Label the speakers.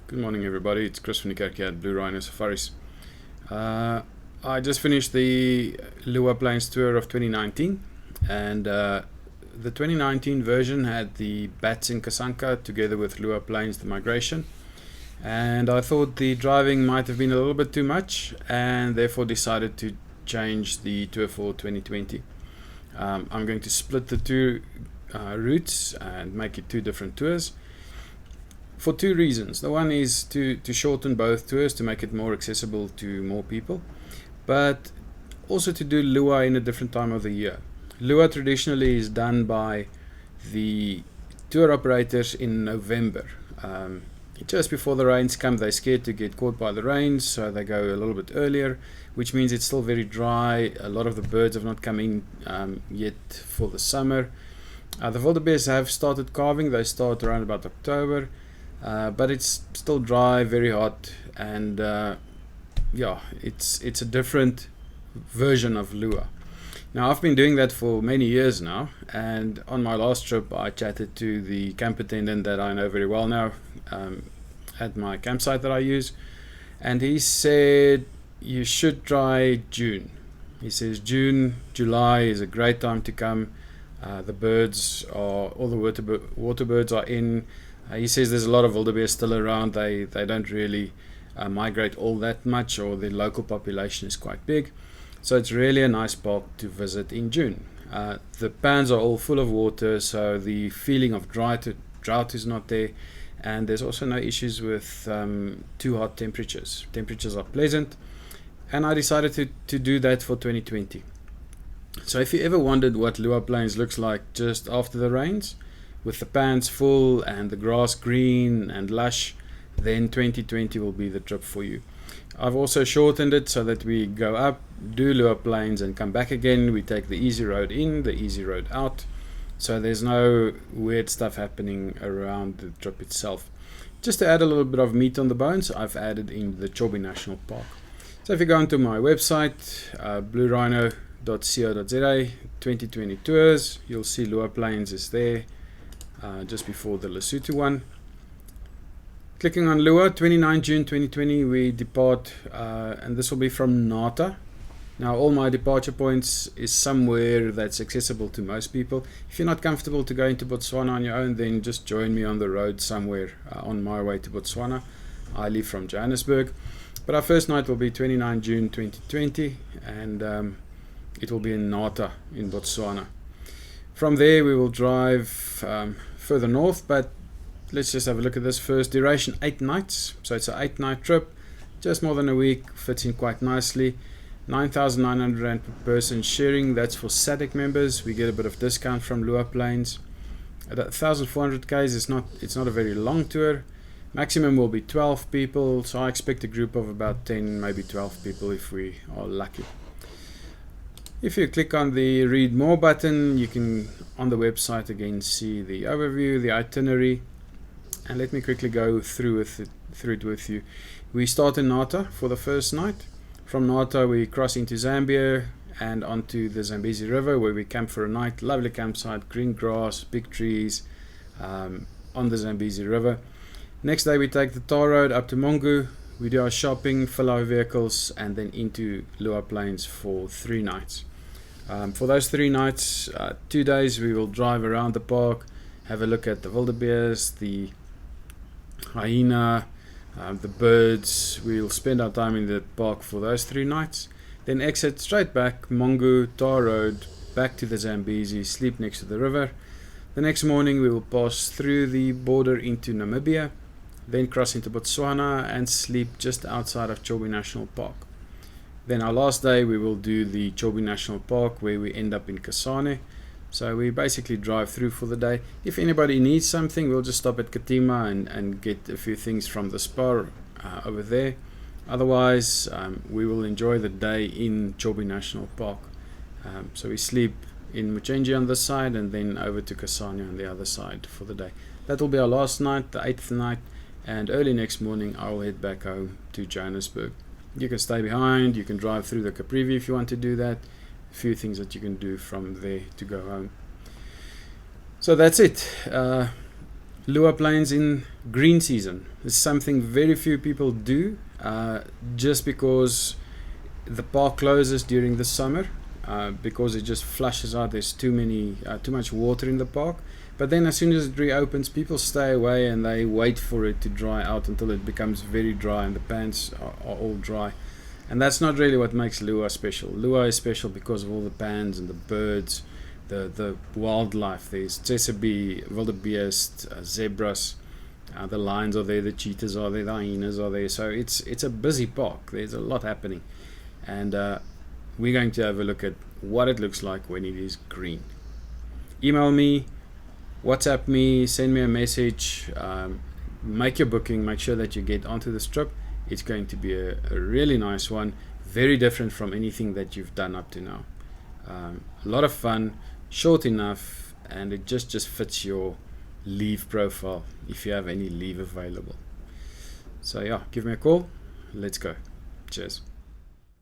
Speaker 1: Good morning, everybody. It's Chris van die Kerk here at Bluerhino Safaris. I just finished the Liuwa Plains tour of 2019, and the 2019 version had the Bats in Kasanka together with Liuwa Plains, the migration. And I thought the driving might have been a little bit too much, and therefore decided to change the tour for 2020. I'm going to split the two routes and make it two different tours. For two reasons. The one is to shorten both tours to make it more accessible to more people, but also to do Liuwa in a different time of the year. Liuwa traditionally is done by the tour operators in November. Just before the rains come, they're scared to get caught by the rains, so they go a little bit earlier, which means it's still very dry. A lot of the birds have not come in yet for the summer. The wildebeest have started calving. They start around about October. But it's still dry, very hot, and it's a different version of Liuwa. Now, I've been doing that for many years now, and on my last trip I chatted to the camp attendant that I know very well now at my campsite that I use, and he said you should try June. He says July is a great time to come. The birds are, all the water birds are in. He says there's a lot of wildebeest still around. They don't really migrate all that much, or the local population is quite big. So it's really a nice park to visit in June. The pans are all full of water, so the feeling of drought is not there. And there's also no issues with too hot temperatures. Temperatures are pleasant. And I decided to do that for 2020. So if you ever wondered what Liuwa Plains looks like just after the rains, with the pans full and the grass green and lush, then 2020 will be the trip for you. I've also shortened it so that we go up, do Liuwa Plains and come back again. We take the easy road in, the easy road out, so there's no weird stuff happening around the trip itself. Just to add a little bit of meat on the bones, I've added in the Chobe National Park. So if you go onto my website, bluerhino.co.za, 2020 tours, you'll see Liuwa Plains is there. Just before the Lesotho one. Clicking on Liuwa, 29 June 2020 we depart, and this will be from Nata. Now all my departure points is somewhere that's accessible to most people. If you're not comfortable to go into Botswana on your own, then just join me on the road somewhere on my way to Botswana. I leave from Johannesburg, but our first night will be 29 June 2020, and it will be in Nata in Botswana. From there we will drive further north, but let's just have a look at this first. Duration 8 nights, so it's an 8-night trip, just more than a week, fits in quite nicely. 9,900 Rand per person sharing, that's for SADC members. We get a bit of discount from Liuwa Plains. At 1,400 k's, it's not a very long tour. Maximum will be 12 people, so I expect a group of about 10, maybe 12 people if we are lucky. If you click on the read more button, you can on the website again see the overview, the itinerary, and let me quickly go through it with you. We start in Nata for the first night. From Nata we cross into Zambia and onto the Zambezi River, where we camp for a night. Lovely campsite, green grass, big trees on the Zambezi River. Next day we take the tar road up to Mongu. We do our shopping, fill our vehicles, and then into Liuwa Plains for 3 nights. For those 3 nights, 2 days we will drive around the park, have a look at the wildebeest, the hyena, the birds. We'll spend our time in the park for those 3 nights. Then exit straight back, Mongu, tar road, back to the Zambezi, sleep next to the river. The next morning we will pass through the border into Namibia, then cross into Botswana and sleep just outside of Chobe National Park. Then our last day we will do the Chobe National Park, where we end up in Kasane. So we basically drive through for the day. If anybody needs something, we'll just stop at Katima and get a few things from the spa over there. Otherwise, we will enjoy the day in Chobe National Park. So we sleep in Muchenji on this side and then over to Kasane on the other side for the day. That will be our last night, the 8th night. And early next morning I'll head back home to Johannesburg. You can stay behind, you can drive through the Caprivi if you want to do that. A few things that you can do from there to go home. So that's it. Liuwa plains in green season. It's something very few people do, just because the park closes during the summer, because it just flushes out. There's too much water in the park. But then as soon as it reopens, people stay away and they wait for it to dry out until it becomes very dry and the pans are all dry. And that's not really what makes Liuwa special. Liuwa is special because of all the pans and the birds, the wildlife. There's tsessebe, wildebeest, zebras, the lions are there, the cheetahs are there, the hyenas are there. So it's a busy park. There's a lot happening, and we're going to have a look at what it looks like when it is green. Email me, WhatsApp me, send me a message, make your booking, make sure that you get onto this trip. It's going to be a really nice one, very different from anything that you've done up to now. A lot of fun, short enough, and it just fits your leave profile if you have any leave available. So yeah, give me a call. Let's go. Cheers.